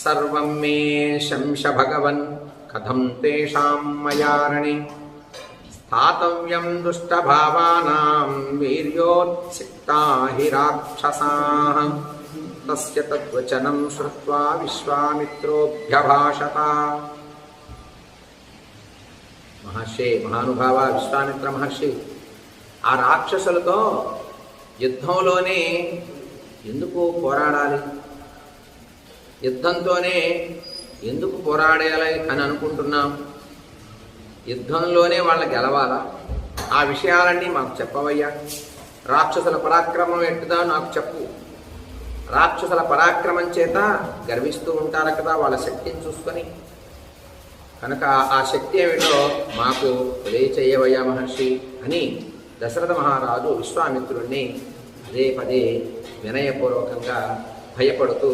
సర్వం మే శంస భగవన్ కథం తేషాం మయారణి స్థాతవ్యం దుష్టభావానాం వీర్యోత్సిక్తా హి రాక్షసాః తస్య తద్వచనం శ్రుత్వా విశ్వామిత్రోభ్యభాషత. మహర్షి, మహానుభావ విశ్వామిత్ర మహర్షి ఆ రాక్షసులతో యుద్ధంలోనే ఎందుకు పోరాడాలి, యుద్ధంతోనే ఎందుకు పోరాడాలి అని అనుకుంటున్నాం, యుద్ధంలోనే వాళ్ళ గెలవాలా, ఆ విషయాలన్నీ మాకు చెప్పవయ్యా. రాక్షసుల పరాక్రమం ఎట్టుదా నాకు చెప్పు. రాక్షసుల పరాక్రమం చేత గర్విస్తూ ఉంటారు కదా వాళ్ళ శక్తిని చూసుకొని, కనుక ఆ శక్తి ఏమిటో మాకు తెలియచేయవయ్యా మహర్షి అని దశరథ మహారాజు విశ్వామిత్రుడిని పదే పదే వినయపూర్వకంగా భయపడుతూ